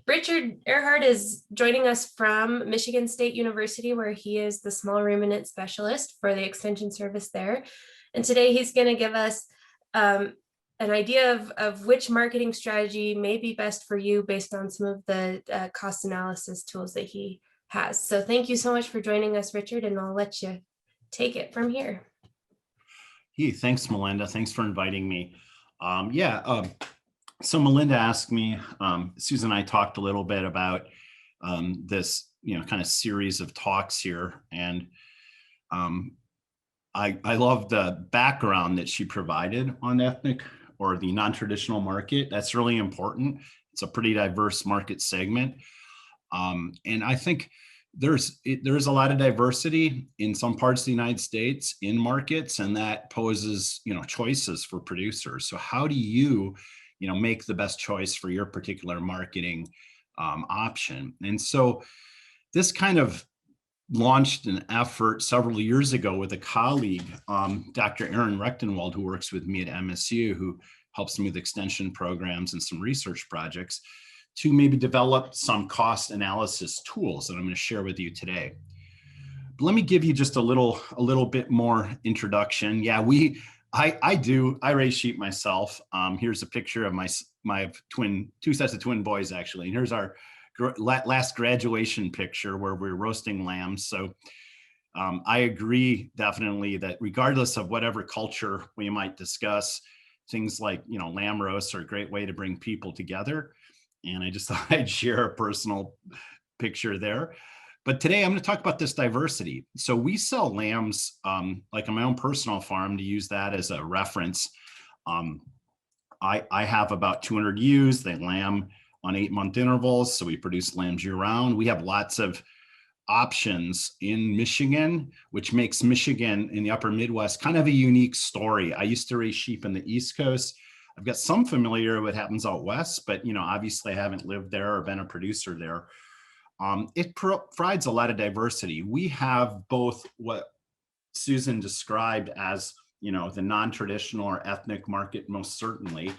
Richard Earhart is joining us from Michigan State University, where he is the small ruminant specialist for the extension service there. And today he's going to give us an idea of which marketing strategy may be best for you based on some of the cost analysis tools that he has. So thank you so much for joining us, Richard, and I'll let you take it from here. Hey, thanks, Melinda. Thanks for inviting me. So Melinda asked me, Susan and I talked a little bit about this, kind of series of talks here. And I love the background that she provided on ethnic or the non-traditional market. That's really important. It's a pretty diverse market segment. And I think there's a lot of diversity in some parts of the United States in markets, and that poses, choices for producers. So how do you, make the best choice for your particular marketing option? And so this kind of launched an effort several years ago with a colleague, Dr. Aaron Rechtenwald, who works with me at MSU, who helps me with extension programs and some research projects, to maybe develop some cost analysis tools that I'm going to share with you today. But let me give you just a little bit more introduction. Yeah, I raise sheep myself. Here's a picture of my two sets of twin boys, actually. And here's our last graduation picture where we're roasting lambs. So I agree definitely that regardless of whatever culture we might discuss, things like, lamb roasts are a great way to bring people together. And I just thought I'd share a personal picture there. But today I'm going to talk about this diversity. So we sell lambs, like on my own personal farm, to use that as a reference. I have about 200 ewes. They lamb on 8-month intervals. So we produce lambs year round. We have lots of options in Michigan, which makes Michigan in the upper Midwest kind of a unique story. I used to raise sheep in the East Coast. I've got some familiarity with what happens out west, but obviously I haven't lived there or been a producer there. It provides a lot of diversity. We have both what Susan described as the non-traditional or ethnic market, most certainly.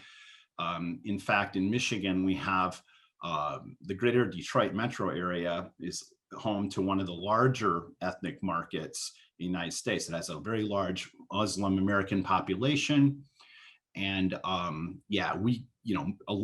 In fact, in Michigan, we have the greater Detroit metro area is home to one of the larger ethnic markets in the United States. It has a very large Muslim American population. And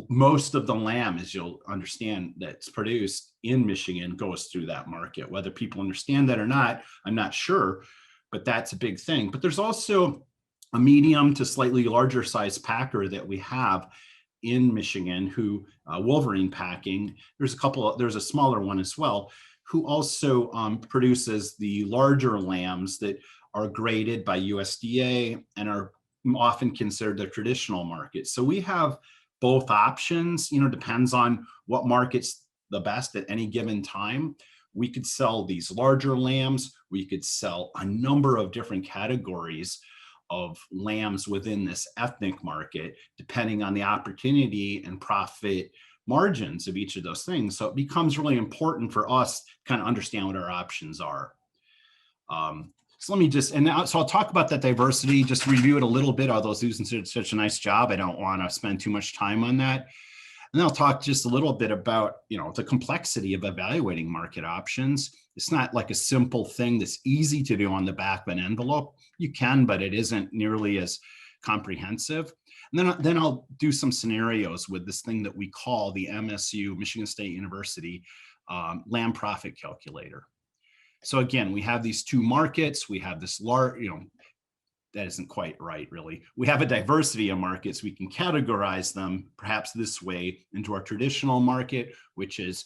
most of the lamb, as you'll understand, that's produced in Michigan goes through that market. Whether people understand that or not, I'm not sure, but that's a big thing. But there's also a medium to slightly larger size packer that we have in Michigan who Wolverine Packing. There's a smaller one as well, who also produces the larger lambs that are graded by USDA and are often considered the traditional market. So we have both options, depends on what market's the best at any given time. We could sell these larger lambs. We could sell a number of different categories of lambs within this ethnic market, depending on the opportunity and profit margins of each of those things. So it becomes really important for us to kind of understand what our options are. So let me so I'll talk about that diversity, just review it a little bit, although Susan did such a nice job. I don't want to spend too much time on that. And then I'll talk just a little bit about, the complexity of evaluating market options. It's not like a simple thing that's easy to do on the back of an envelope. You can, but it isn't nearly as comprehensive. And then I'll do some scenarios with this thing that we call the MSU, Michigan State University, lamb profit calculator. So again, we have these two markets. We have this large, that isn't quite right, really. We have a diversity of markets. We can categorize them perhaps this way into our traditional market, which is,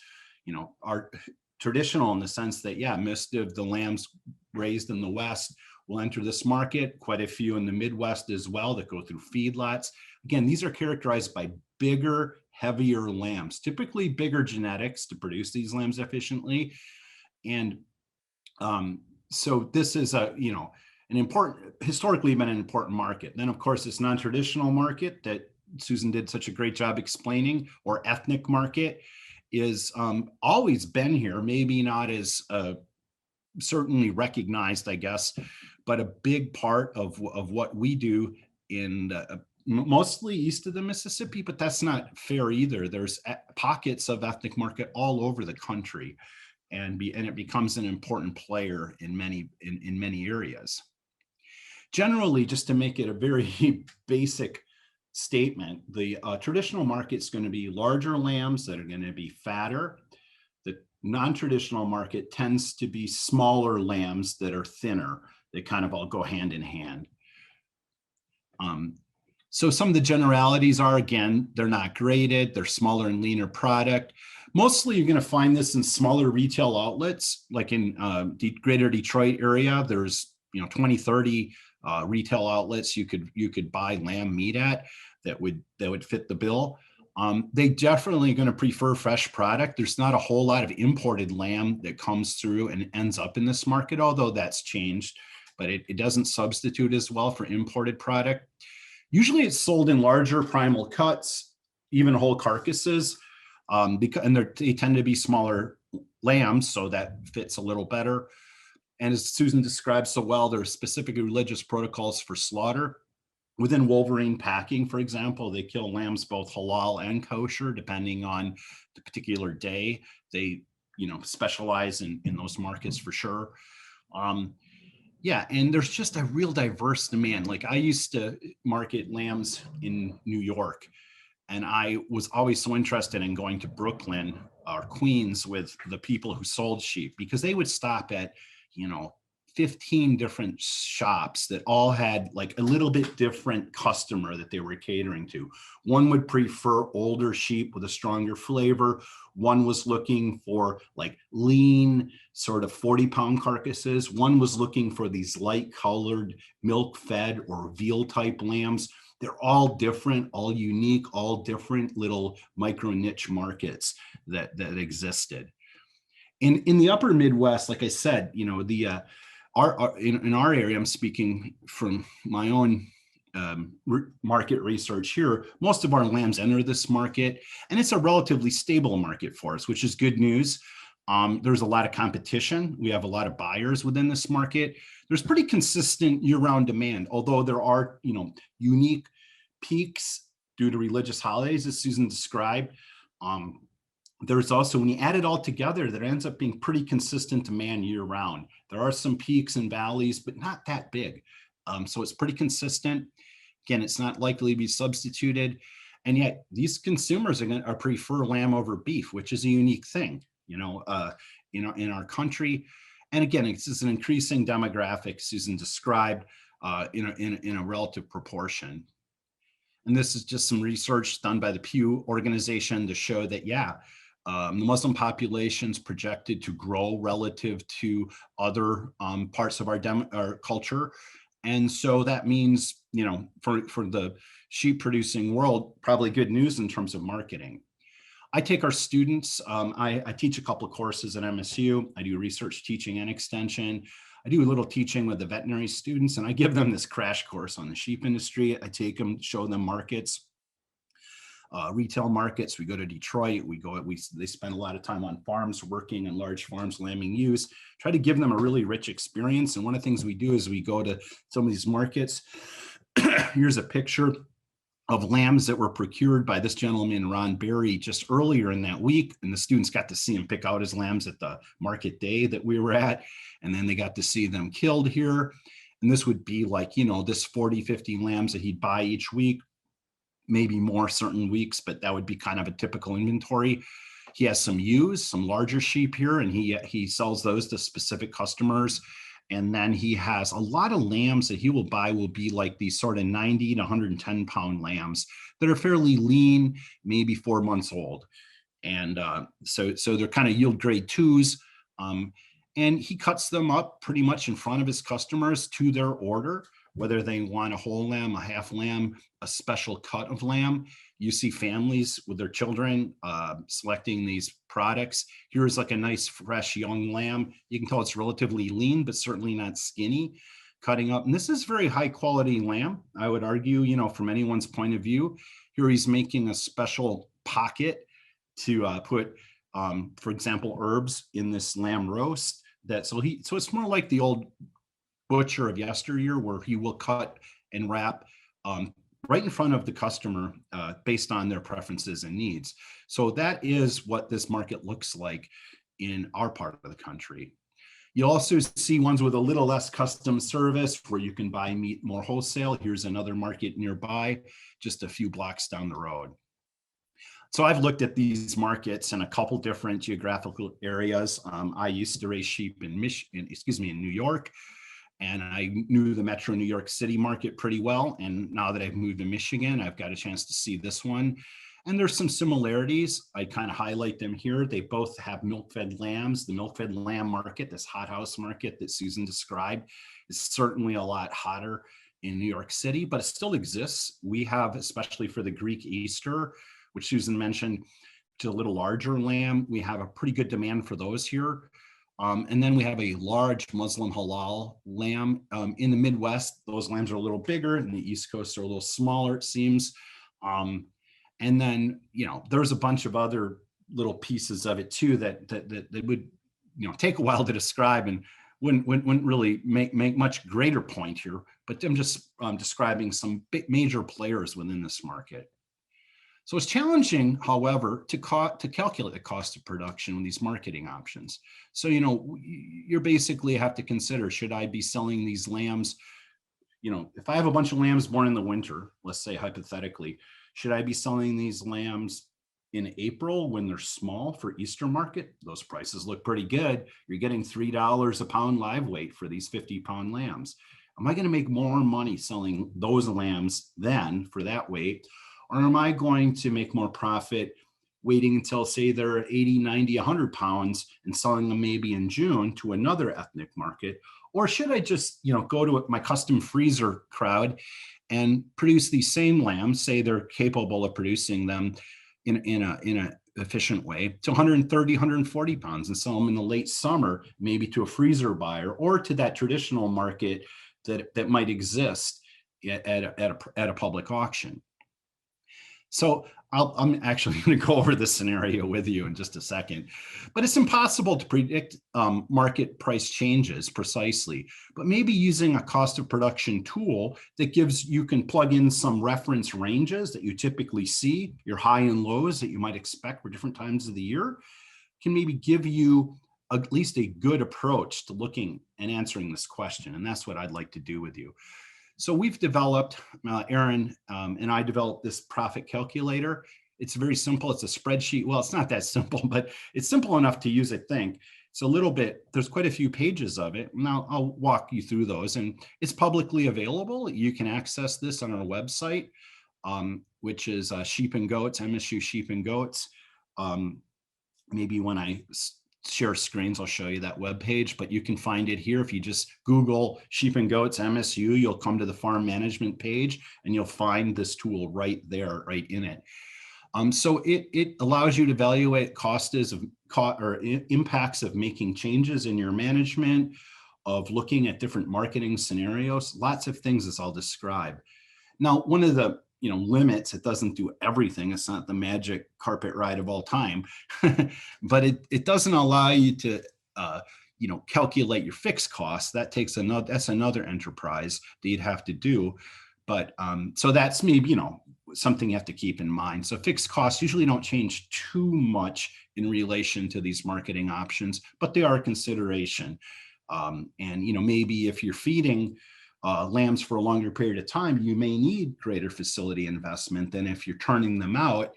our traditional in the sense that, most of the lambs raised in the West will enter this market, quite a few in the Midwest as well that go through feedlots. Again, these are characterized by bigger, heavier lambs, typically bigger genetics to produce these lambs efficiently. And so this is historically been an important market. Then of course, this non-traditional market that Susan did such a great job explaining, or ethnic market, is always been here, maybe not as certainly recognized, I guess, but a big part of what we do in mostly east of the Mississippi, but that's not fair either. There's pockets of ethnic market all over the country, and it becomes an important player in many areas. Generally, just to make it a very basic statement, the traditional market is going to be larger lambs that are going to be fatter. The non-traditional market tends to be smaller lambs that are thinner. They kind of all go hand in hand. So some of the generalities are, again, they're not graded, they're smaller and leaner product. Mostly you're going to find this in smaller retail outlets, like in the greater Detroit area. There's 20, 30 retail outlets you could buy lamb meat at that would fit the bill. They definitely going to prefer fresh product. There's not a whole lot of imported lamb that comes through and ends up in this market, although that's changed, but it doesn't substitute as well for imported product. Usually it's sold in larger primal cuts, even whole carcasses, and they tend to be smaller lambs, so that fits a little better. And as Susan described so well, there are specific religious protocols for slaughter. Within Wolverine Packing, for example, they kill lambs both halal and kosher, depending on the particular day. They, specialize in those markets for sure. Yeah, and there's just a real diverse demand. Like I used to market lambs in New York, and I was always so interested in going to Brooklyn or Queens with the people who sold sheep, because they would stop at, 15 different shops that all had like a little bit different customer that they were catering to. One would prefer older sheep with a stronger flavor. One was looking for like lean, sort of 40-pound carcasses. One was looking for these light colored, milk fed or veal type lambs. They're all different, all unique, all different little micro niche markets that existed. In the upper Midwest, like I said, in our area, I'm speaking from my own market research here, most of our lambs enter this market, and it's a relatively stable market for us, which is good news. There's a lot of competition. We have a lot of buyers within this market. There's pretty consistent year-round demand, although there are, unique peaks due to religious holidays, as Susan described. There's also, when you add it all together, there ends up being pretty consistent demand year round. There are some peaks and valleys, but not that big. So it's pretty consistent. Again, it's not likely to be substituted. And yet these consumers are going to prefer lamb over beef, which is a unique thing, in our country. And again, it's just an increasing demographic Susan described in a relative proportion. And this is just some research done by the Pew organization to show that, the Muslim population is projected to grow relative to other parts of our culture. And so that means, for the sheep producing world, probably good news in terms of marketing. I take our students, I teach a couple of courses at MSU. I do research teaching and extension. I do a little teaching with the veterinary students, and I give them this crash course on the sheep industry. I take them, show them markets, retail markets. We go to Detroit. They spend a lot of time on farms, working in large farms, lambing ewes. Try to give them a really rich experience. And one of the things we do is we go to some of these markets. Here's a picture of lambs that were procured by this gentleman, Ron Berry, just earlier in that week. And the students got to see him pick out his lambs at the market day that we were at. And then they got to see them killed here. And this would be like, this 40, 50 lambs that he'd buy each week, maybe more certain weeks, but that would be kind of a typical inventory. He has some ewes, some larger sheep here, and he sells those to specific customers. And then he has a lot of lambs that he will buy will be like these sort of 90 to 110 pound lambs that are fairly lean, maybe 4 months old. And so they're kind of yield grade twos. And he cuts them up pretty much in front of his customers to their order, whether they want a whole lamb, a half lamb, a special cut of lamb. You see families with their children selecting these products. Here's like a nice, fresh, young lamb. You can tell it's relatively lean, but certainly not skinny, cutting up. And this is very high quality lamb, I would argue, from anyone's point of view. Here he's making a special pocket to put, for example, herbs in this lamb roast. So it's more like the old butcher of yesteryear, where he will cut and wrap right in front of the customer based on their preferences and needs. So that is what this market looks like in our part of the country. You'll also see ones with a little less custom service where you can buy meat more wholesale. Here's another market nearby, just a few blocks down the road. So I've looked at these markets in a couple different geographical areas. I used to raise sheep in in New York, and I knew the Metro New York City market pretty well. And now that I've moved to Michigan, I've got a chance to see this one. And there's some similarities. I kind of highlight them here. They both have milk-fed lambs. The milk-fed lamb market, this hothouse market that Susan described, is certainly a lot hotter in New York City, but it still exists. We have, especially for the Greek Easter, which Susan mentioned, to a little larger lamb, we have a pretty good demand for those here. And then we have a large Muslim halal lamb. In the Midwest, those lambs are a little bigger, and the East Coast are a little smaller, it seems. And then, there's a bunch of other little pieces of it too that would, take a while to describe and wouldn't really make much greater point here. But I'm just describing some big major players within this market. So it's challenging, however, to calculate the cost of production with these marketing options. So, you basically have to consider, should I be selling these lambs? If I have a bunch of lambs born in the winter, let's say hypothetically, should I be selling these lambs in April when they're small for Easter market? Those prices look pretty good. You're getting $3 a pound live weight for these 50-pound lambs. Am I going to make more money selling those lambs then for that weight? Or am I going to make more profit waiting until, say, they're 80, 90, 100 pounds and selling them maybe in June to another ethnic market? Or should I just, go to my custom freezer crowd and produce these same lambs, say they're capable of producing them in a efficient way, to 130, 140 pounds and sell them in the late summer, maybe to a freezer buyer or to that traditional market that might exist at a public auction? So I'm actually going to go over this scenario with you in just a second, but it's impossible to predict market price changes precisely, but maybe using a cost of production tool that you can plug in some reference ranges that you typically see, your high and lows that you might expect for different times of the year, can maybe give you at least a good approach to looking and answering this question. And that's what I'd like to do with you. So we've developed, Aaron and I developed this profit calculator. It's very simple. It's a spreadsheet. Well, it's not that simple, but it's simple enough to use, I think. It's a little bit, there's quite a few pages of it. And I'll walk you through those. And it's publicly available. You can access this on our website, which is Sheep and Goats, MSU Sheep and Goats. Maybe when I share screens, I'll show you that web page, but you can find it here. If you just Google Sheep and Goats MSU, you'll come to the farm management page and you'll find this tool right there, right in it. So it allows you to evaluate impacts of making changes in your management, of looking at different marketing scenarios, lots of things as I'll describe. Now, one of the limits, it doesn't do everything. It's not the magic carpet ride of all time, but it doesn't allow you to, calculate your fixed costs. That's another enterprise that you'd have to do. But so that's maybe, something you have to keep in mind. So fixed costs usually don't change too much in relation to these marketing options, but they are a consideration. And, maybe if you're feeding lambs for a longer period of time, you may need greater facility investment than if you're turning them out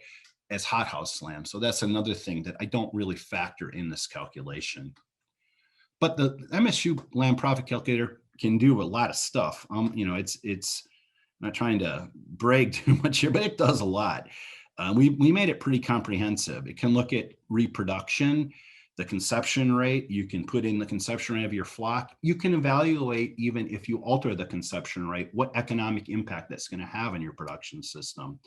as hothouse lambs. So that's another thing that I don't really factor in this calculation. But the MSU lamb profit calculator can do a lot of stuff. It's not trying to brag too much here, but it does a lot. We made it pretty comprehensive. It can look at reproduction, the conception rate. You can put in the conception rate of your flock. You can evaluate, even if you alter the conception rate, what economic impact that's going to have on your production system.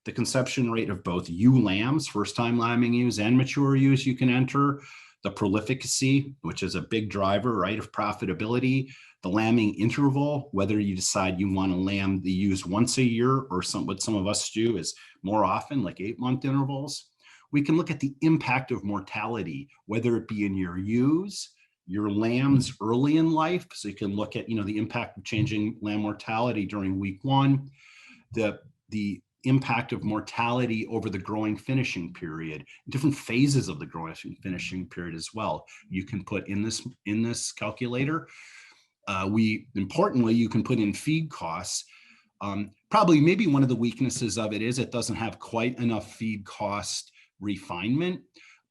The conception rate of both ewe lambs, first-time lambing ewes, and mature ewes you can enter. The prolificacy, which is a big driver, right, of profitability. The lambing interval, whether you decide you want to lamb the ewes once a year, or what some of us do is more often, like 8-month intervals. We can look at the impact of mortality, whether it be in your ewes, your lambs early in life. So you can look at, the impact of changing lamb mortality during week 1, the impact of mortality over the growing finishing period, different phases of the growing finishing period as well. You can put in this calculator. Importantly, you can put in feed costs. Probably maybe one of the weaknesses of it is it doesn't have quite enough feed cost refinement,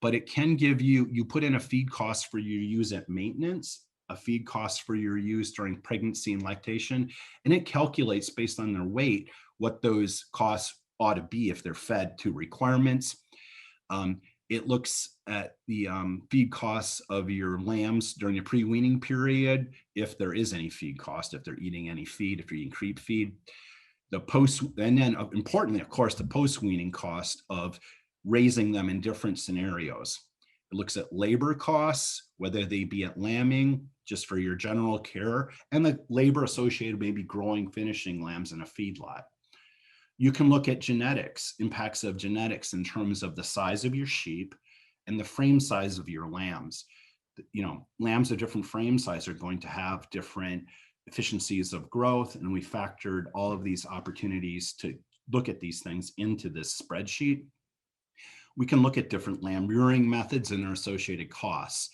but it can give you put in a feed cost for your use at maintenance, a feed cost for your use during pregnancy and lactation, and it calculates based on their weight what those costs ought to be if they're fed to requirements. It looks at the feed costs of your lambs during the pre-weaning period, if there is any feed cost, if they're eating any feed, if you're eating creep feed. And then importantly, of course, the post-weaning cost of raising them in different scenarios. It looks at labor costs, whether they be at lambing, just for your general care, and the labor associated maybe growing, finishing lambs in a feedlot. You can look at genetics, impacts of genetics in terms of the size of your sheep and the frame size of your lambs. Lambs of different frame size are going to have different efficiencies of growth, and we factored all of these opportunities to look at these things into this spreadsheet. We can look at different lamb rearing methods and their associated costs.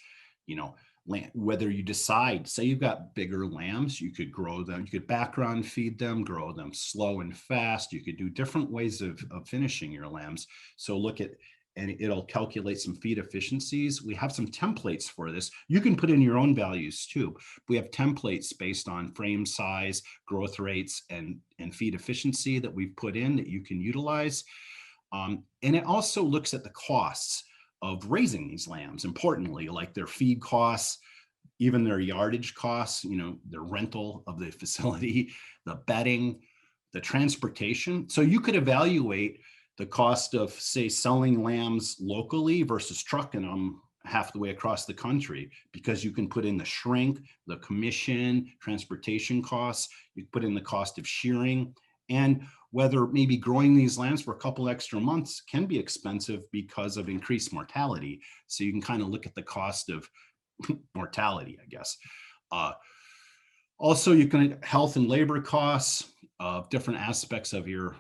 Whether you decide, say you've got bigger lambs, you could grow them, you could background feed them, grow them slow and fast. You could do different ways of finishing your lambs. So look at, and it'll calculate some feed efficiencies. We have some templates for this. You can put in your own values too. We have templates based on frame size, growth rates, and feed efficiency that we've put in that you can utilize. And it also looks at the costs of raising these lambs, importantly, like their feed costs, even their yardage costs, their rental of the facility, the bedding, the transportation. So you could evaluate the cost of, say, selling lambs locally versus trucking them half the way across the country, because you can put in the shrink, the commission, transportation costs, you put in the cost of shearing, and whether maybe growing these lambs for a couple extra months can be expensive because of increased mortality. So you can kind of look at the cost of mortality, I guess. Also, you can health and labor costs of different aspects of your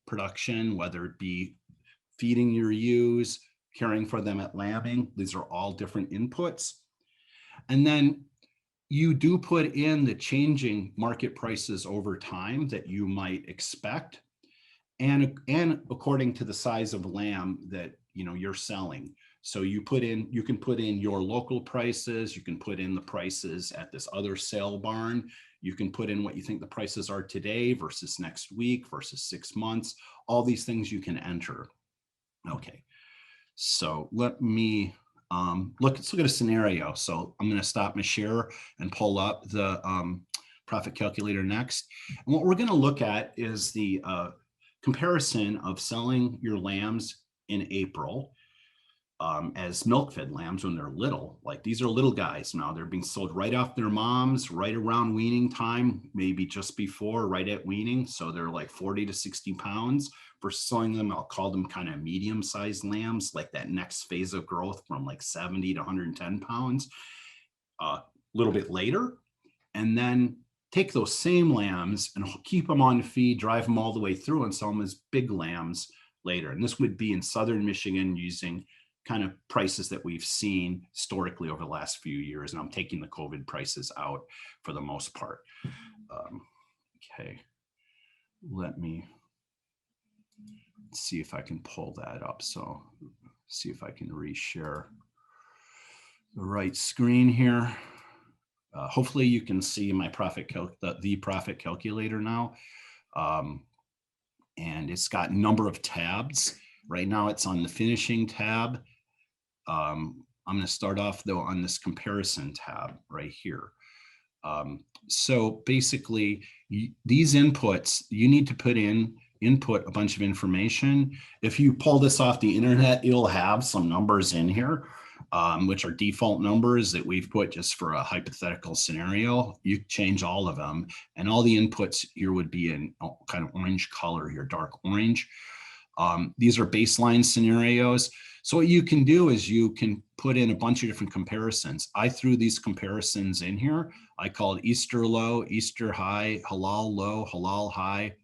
production, whether it be feeding your ewes, caring for them at lambing. These are all different inputs. And then you do put in the changing market prices over time that you might expect, and according to the size of lamb that you're selling. So you can put in your local prices, you can put in the prices at this other sale barn, you can put in what you think the prices are today versus next week versus 6 months. All these things you can enter. Okay, so let me let's look at a scenario. So I'm going to stop my share and pull up the profit calculator next. And what we're going to look at is the comparison of selling your lambs in April as milk-fed lambs when they're little. Like, these are little guys now. They're being sold right off their moms, right around weaning time, maybe just before, right at weaning. So they're like 40 to 60 pounds. For selling them, I'll call them kind of medium-sized lambs, like that next phase of growth from like 70 to 110 pounds a little bit later. And then take those same lambs and keep them on feed, drive them all the way through, and sell them as big lambs later. And this would be in southern Michigan using kind of prices that we've seen historically over the last few years. And I'm taking the COVID prices out for the most part. Okay, let me see if I can pull that up. So see if I can reshare the right screen here. Hopefully you can see my the profit calculator now. And it's got a number of tabs. Right now it's on the finishing tab. I'm going to start off though on this comparison tab right here. So basically these inputs, you need to input a bunch of information. If you pull this off the internet, it'll have some numbers in here, which are default numbers that we've put just for a hypothetical scenario. You change all of them, and all the inputs here would be in kind of orange color here, dark orange. These are baseline scenarios. So what you can do is you can put in a bunch of different comparisons. I threw these comparisons in here. I called Easter low, Easter high, halal low, halal high,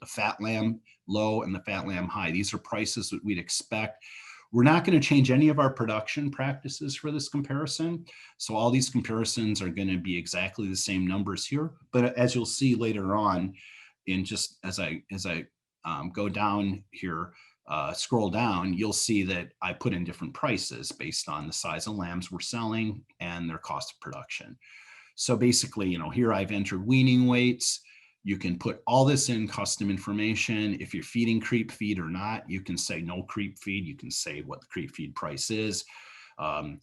the fat lamb low and the fat lamb high. These are prices that we'd expect. We're not going to change any of our production practices for this comparison. So all these comparisons are going to be exactly the same numbers here. But as you'll see later on, in just as I go down here, scroll down, you'll see that I put in different prices based on the size of lambs we're selling and their cost of production. So basically, here I've entered weaning weights. You can put all this in custom information. If you're feeding creep feed or not, you can say no creep feed. You can say what the creep feed price is. Then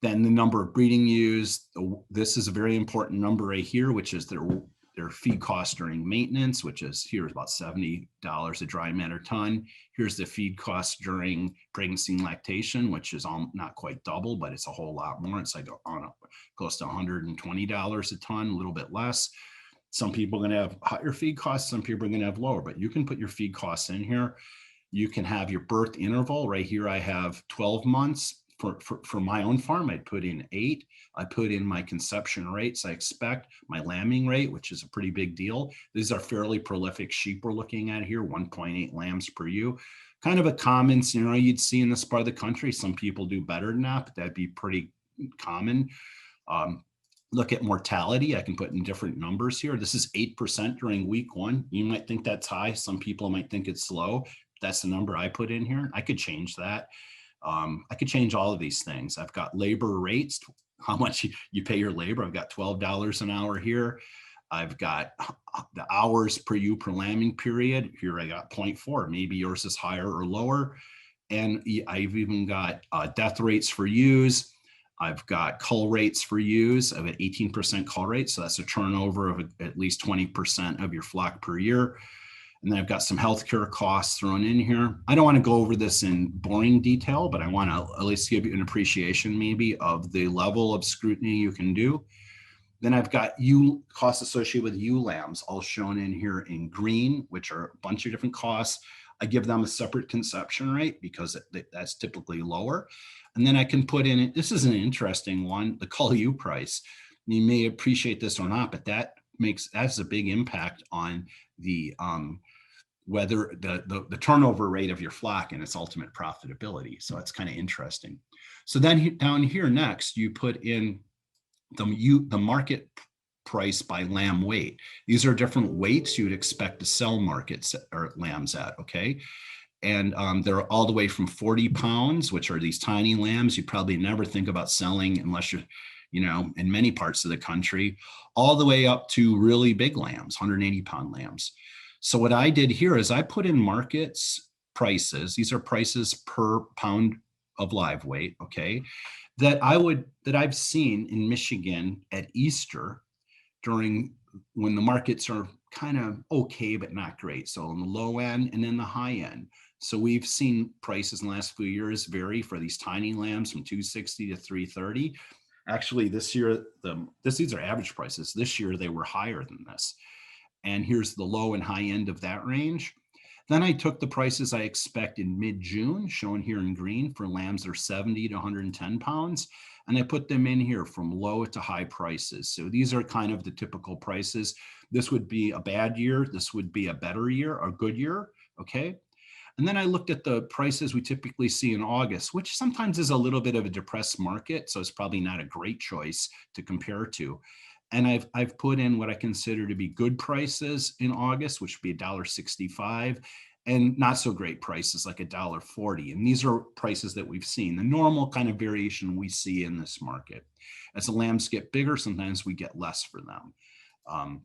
the number of breeding ewes. This is a very important number right here, which is their feed cost during maintenance, which is here is about $70 a dry matter ton. Here's the feed cost during pregnancy and lactation, which is not quite double, but it's a whole lot more. It's like close to $120 a ton, a little bit less. Some people are going to have higher feed costs, some people are going to have lower, but you can put your feed costs in here. You can have your birth interval. Right here I have 12 months. For my own farm, I'd put in 8. I put in my conception rates. I expect my lambing rate, which is a pretty big deal. These are fairly prolific sheep we're looking at here, 1.8 lambs per ewe. Kind of a common scenario you'd see in this part of the country. Some people do better than that, but that'd be pretty common. Look at mortality. I can put in different numbers here. This is 8% during week 1. You might think that's high. Some people might think it's low. That's the number I put in here. I could change that. I could change all of these things. I've got labor rates, how much you pay your labor. I've got $12 an hour here. I've got the hours per ewe per lambing period. Here I got 0.4. Maybe yours is higher or lower. And I've even got death rates for ewes. I've got cull rates for ewes. I've got 18% cull rate. So that's a turnover of at least 20% of your flock per year. And then I've got some healthcare costs thrown in here. I don't want to go over this in boring detail, but I want to at least give you an appreciation maybe of the level of scrutiny you can do. Then I've got costs associated with ewe lambs, all shown in here in green, which are a bunch of different costs. I give them a separate conception rate because that's typically lower. And then I can put in, this is an interesting one, the cull ewe price. You may appreciate this or not, but that has a big impact on the whether the turnover rate of your flock and its ultimate profitability. So it's kind of interesting. So then down here next, you put in the market price by lamb weight. These are different weights you'd expect to sell markets or lambs at, okay? And they're all the way from 40 pounds, which are these tiny lambs you probably never think about selling unless you're, in many parts of the country, all the way up to really big lambs, 180-pound lambs. So what I did here is I put in markets prices. These are prices per pound of live weight, okay, that I've seen in Michigan at Easter when the markets are kind of okay, but not great. So on the low end and then the high end. So we've seen prices in the last few years vary for these tiny lambs from 260 to 330. Actually, this year, these are average prices. This year, they were higher than this. And here's the low and high end of that range. Then I took the prices I expect in mid-June, shown here in green, for lambs that are 70 to 110 pounds. And I put them in here from low to high prices. So these are kind of the typical prices. This would be a bad year. This would be a better year, a good year, okay? And then I looked at the prices we typically see in August, which sometimes is a little bit of a depressed market. So it's probably not a great choice to compare to. And I've put in what I consider to be good prices in August, which would be $1.65, and not so great prices like $1.40. And these are prices that we've seen, the normal kind of variation we see in this market. As the lambs get bigger, sometimes we get less for them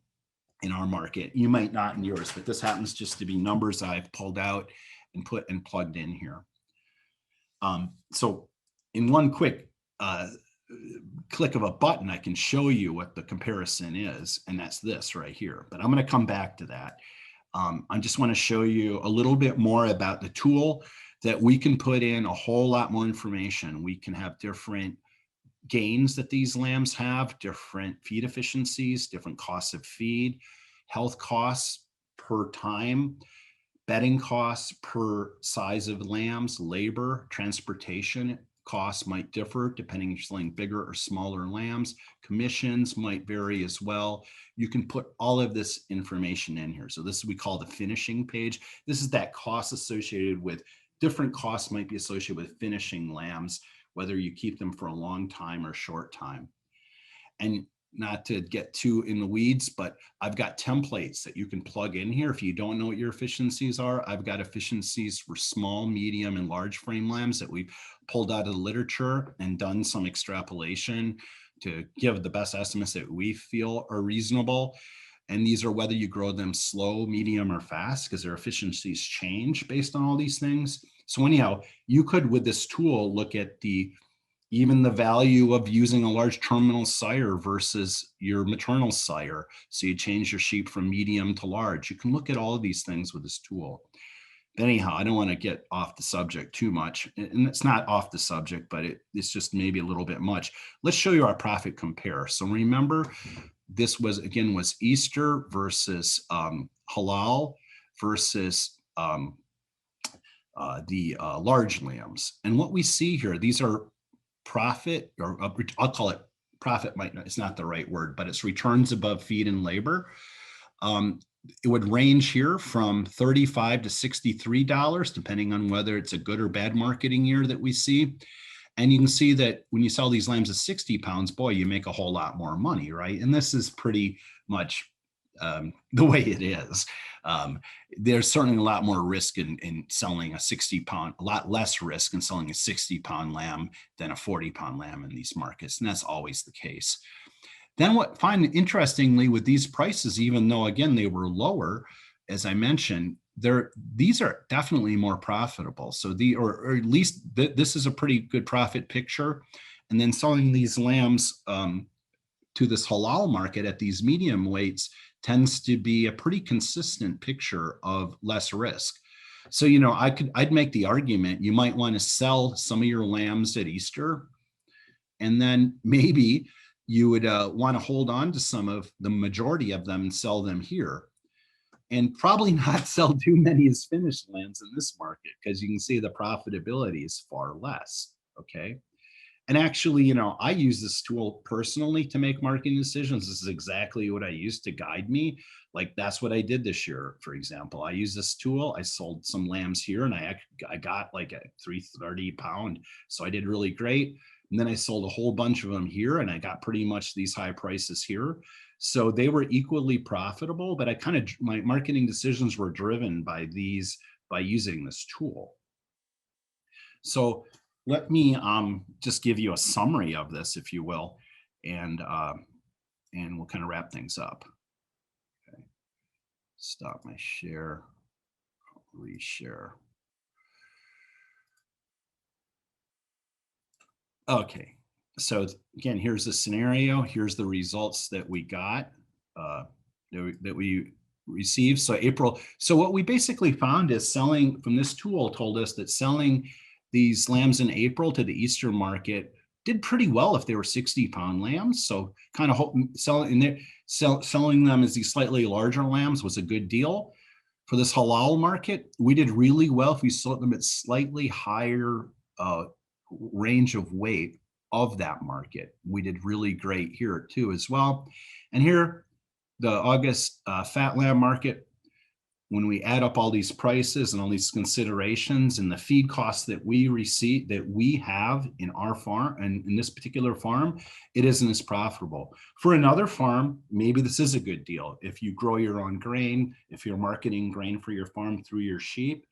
in our market. You might not in yours, but this happens just to be numbers I've pulled out and plugged in here. So in one quick click of a button, I can show you what the comparison is, and that's this right here. But I'm going to come back to that. I just want to show you a little bit more about the tool that we can put in a whole lot more information. We can have different gains that these lambs have, different feed efficiencies, different costs of feed, health costs per time, bedding costs per size of lambs, labor, transportation costs might differ depending if you're selling bigger or smaller lambs. Commissions might vary as well. You can put all of this information in here. So this we call the finishing page. This is that cost associated with different costs might be associated with finishing lambs, whether you keep them for a long time or short time. And not to get too in the weeds, but I've got templates that you can plug in here. If you don't know what your efficiencies are, I've got efficiencies for small, medium, and large frame lambs that we've pulled out of the literature and done some extrapolation to give the best estimates that we feel are reasonable. And these are whether you grow them slow, medium, or fast, because their efficiencies change based on all these things. So anyhow, you could, with this tool, look at even the value of using a large terminal sire versus your maternal sire. So you change your sheep from medium to large. You can look at all of these things with this tool. But anyhow, I don't want to get off the subject too much. And it's not off the subject, but it's just maybe a little bit much. Let's show you our profit compare. So remember, this was Easter versus halal versus the large lambs. And what we see here, these are profit, or I'll call it profit, it's not the right word, but it's returns above feed and labor. It would range here from $35 to $63, depending on whether it's a good or bad marketing year that we see. And you can see that when you sell these lambs at 60 pounds, boy, you make a whole lot more money, right? And this is pretty much the way it is. There's certainly a lot more risk in selling a 60-pound, a lot less risk in selling a 60-pound lamb than a 40-pound lamb in these markets. And that's always the case. Then what I find interestingly with these prices, even though, again, they were lower, as I mentioned, these are definitely more profitable. So or at least this is a pretty good profit picture. And then selling these lambs to this halal market at these medium weights tends to be a pretty consistent picture of less risk. So, I'd make the argument you might want to sell some of your lambs at Easter, and then maybe you would want to hold on to some of the majority of them and sell them here, and probably not sell too many as finished lambs in this market, because you can see the profitability is far less. Okay. And actually, I use this tool personally to make marketing decisions. This is exactly what I use to guide me. Like, that's what I did this year, for example. I used this tool. I sold some lambs here, and I got like a 330 pound. So I did really great. And then I sold a whole bunch of them here, and I got pretty much these high prices here. So they were equally profitable, but my marketing decisions were driven by using this tool. So let me just give you a summary of this, if you will, and we'll kind of wrap things up. Okay. Stop my share, reshare. Okay, so again, here's the scenario. Here's the results that we got, that we received. So April. So what we basically found is selling from this tool told us that selling these lambs in April to the Easter market did pretty well if they were 60-pound lambs. So kind of selling them as these slightly larger lambs was a good deal. For this halal market, we did really well if we sold them at slightly higher range of weight of that market. We did really great here too as well. And here, the August fat lamb market, when we add up all these prices and all these considerations and the feed costs that we have in our farm, and in this particular farm, it isn't as profitable. For another farm, maybe this is a good deal. If you grow your own grain, if you're marketing grain for your farm through your sheep,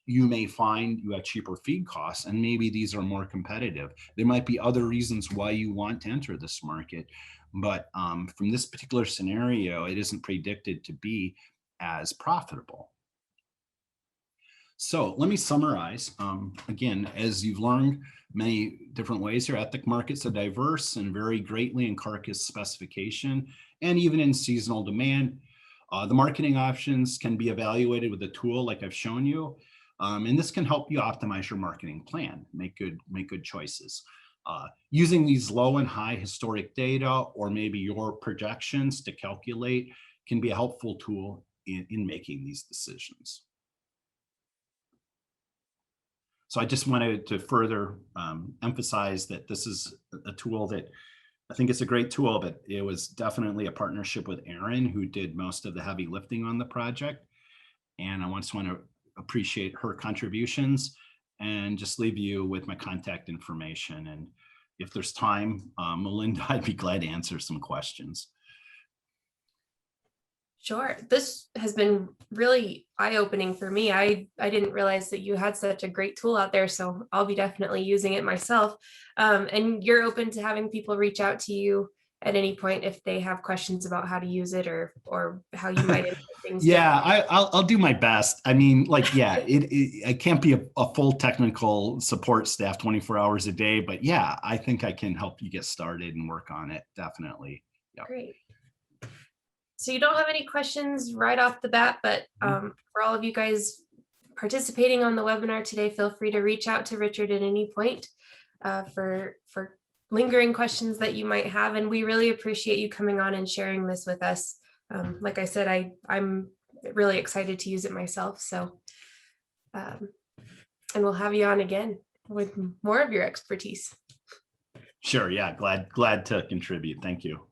you may find you have cheaper feed costs, and maybe these are more competitive. There might be other reasons why you want to enter this market, but from this particular scenario, it isn't predicted to be as profitable. So let me summarize. Again, as you've learned many different ways here, ethnic markets are diverse and vary greatly in carcass specification and even in seasonal demand. The marketing options can be evaluated with a tool like I've shown you. And this can help you optimize your marketing plan, make good choices. Using these low and high historic data, or maybe your projections to calculate, can be a helpful tool in making these decisions. So I just wanted to further emphasize that this is a tool that I think it's a great tool, but it was definitely a partnership with Erin, who did most of the heavy lifting on the project. And I just want to appreciate her contributions and just leave you with my contact information. And if there's time, Melinda, I'd be glad to answer some questions. Sure. This has been really eye-opening for me. I didn't realize that you had such a great tool out there, so I'll be definitely using it myself. And you're open to having people reach out to you at any point if they have questions about how to use it or how you might input things. Yeah, I'll do my best. I mean, like, yeah, I can't be a full technical support staff 24 hours a day, but yeah, I think I can help you get started and work on it. Definitely. Yep. Great. So you don't have any questions right off the bat, but for all of you guys participating on the webinar today, feel free to reach out to Richard at any point for lingering questions that you might have. And we really appreciate you coming on and sharing this with us. Like I said, I'm really excited to use it myself. So, and we'll have you on again with more of your expertise. Sure. Yeah. Glad to contribute. Thank you.